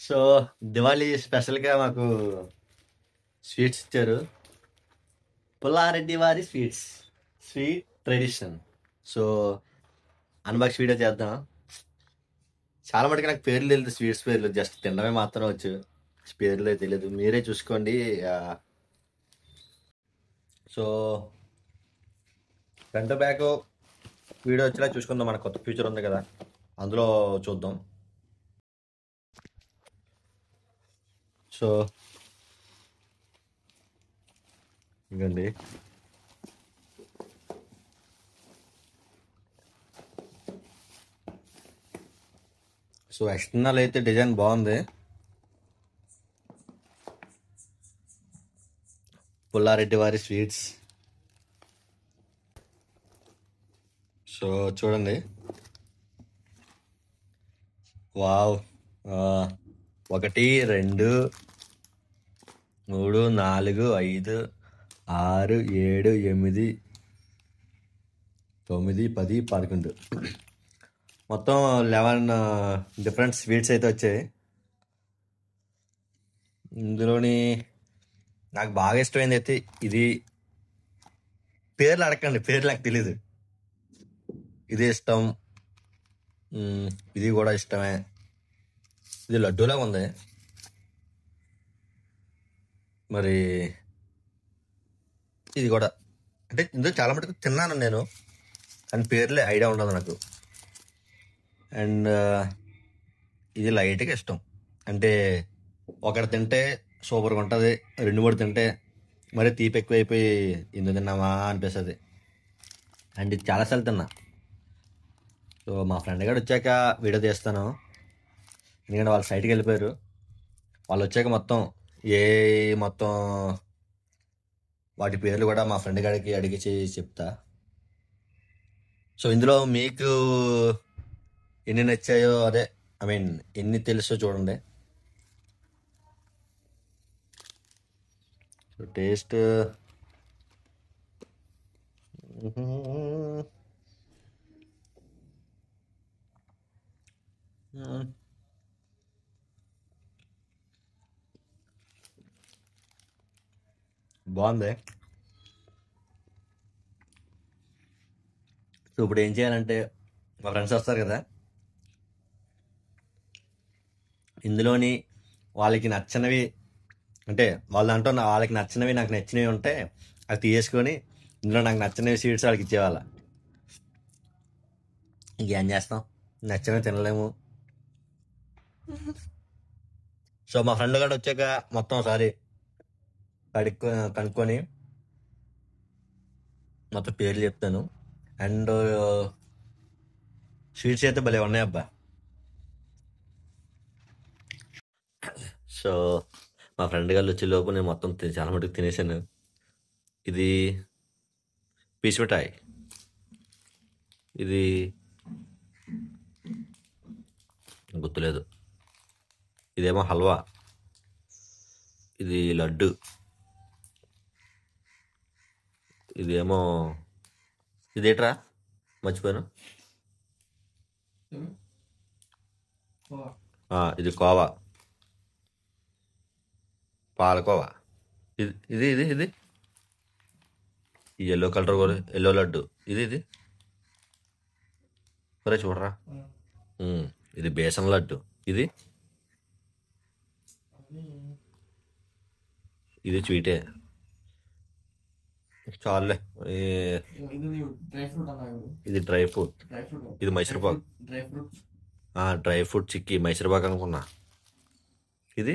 So Diwali స్పెషల్గా మాకు sweets ఇచ్చారు. పుల్లారెడ్డి వారి sweets, sweet tradition. So unbox video చేద్దాం. చాలా మటుకు నాకు పేర్లు తెలియదు, స్వీట్స్ పేర్లు జస్ట్ తినడమే మాత్రం వచ్చు, పేర్లే తెలియదు. మీరే చూసుకోండి. సో ఫ్రంట్ బ్యాక్ వీడియో వచ్చేలా చూసుకుందాం. మన కొత్త ఫ్యూచర్ ఉంది కదా, అందులో చూద్దాం. సో ఇంకండి సో ఎక్స్టర్నల్ అయితే డిజైన్ బాగుంది. పుల్లారెడ్డి వారి స్వీట్స్. సో చూడండి, వావ్. 1 2 3 4 5 6 7 8 9 10 11 మొత్తం 11 డిఫరెంట్ స్వీట్స్ అయితే వచ్చాయి. ఇందులోని నాకు బాగా ఇష్టమైంది అయితే ఇది. పేర్లు అడగండి, పేర్లు నాకు తెలీదు. ఇది ఇష్టం, ఇది కూడా ఇష్టమే. ఇది లడ్డూలాగా ఉంది. మరి ఇది కూడా అంటే ఇందులో చాలా మటుకు తిన్నాను నేను, కానీ పేర్లే ఐడియా ఉండదు నాకు. అండ్ ఇది లైట్గా ఇష్టం. అంటే ఒకటి తింటే సూపర్గా ఉంటుంది, 2 3 తింటే మరి తీపి ఎక్కువైపోయి ఎందుకు తిన్నామా అనిపిస్తుంది. అండ్ ఇది చాలాసార్లు తిన్నా. సో మా ఫ్రెండ్ గారు వచ్చాక వీడియో తీస్తాను, ఎందుకంటే వాళ్ళ సైట్కి వెళ్ళిపోయారు. వాళ్ళు వచ్చాక మొత్తం వాటి పేర్లు కూడా మా ఫ్రెండ్ గారికి అడిగి చెప్తా. సో ఇందులో మీకు ఎన్ని నచ్చాయో, ఎన్ని తెలుసో చూడండి. సో టేస్ట్ బాగుంది. సో ఇప్పుడు ఏం చేయాలంటే, మా ఫ్రెండ్స్ వస్తారు కదా, ఇందులోని వాళ్ళకి నచ్చనివి, అంటే వాళ్ళ దాంట్లో వాళ్ళకి నచ్చినవి నాకు నచ్చినవి ఉంటే అవి తీసుకొని ఇందులో నాకు నచ్చినవి స్వీట్స్ వాళ్ళకి ఇచ్చేవాళ్ళ. ఇంకేం చేస్తాం, నచ్చినవి తినలేము. సో మా ఫ్రెండ్ గారు వచ్చాక మొత్తం ఒకసారి కనుక్కొని మొత్తం పేర్లు చెప్తాను. అండ్ స్వీట్స్ అయితే భలే ఉన్నాయి అబ్బా. సో మా ఫ్రెండ్ గారు వచ్చే లోపు నేను మొత్తం చాలా మటుకు తినేసాను. ఇది పీచు మిఠాయి, ఇది గుర్తులేదు, ఇదేమో హల్వా, ఇది లడ్డు, ఇదేమో ఇదేట్రా మర్చిపోయాను, ఇది కోవా, పాలకోవా, ఇది ఇది ఇది ఈ ఎల్లో కలర్ కూడా ఎల్లో లడ్డు, ఇది సరే చూడరా. ఇది బేసన్ లడ్డు, ఇది స్వీటే. చాలులే. ఇది డ్రై ఫ్రూట్, ఇది మైసూర్పాక్, డ్రై ఫ్రూట్ చిక్కీ మైసూర్పాక్ అనుకున్నా. ఇది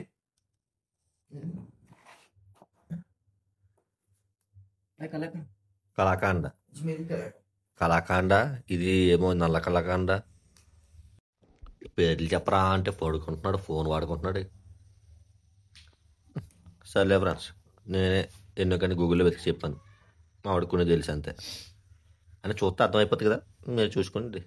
కలాకాండ, ఇది ఏమో నల్ల కలాకాండ. పేర్లు చెప్పరా అంటే పడుకుంటున్నాడు, ఫోన్ వాడుకుంటున్నాడు. సర్లే ఫ్రెండ్స్, నేనే ఎన్నోకని గూగుల్లో వెతికి చెప్పాను, మా వాడుకునే తెలుసు అంతే. అని చూస్తే అర్థమైపోతుంది కదా, మీరు చూసుకోండి.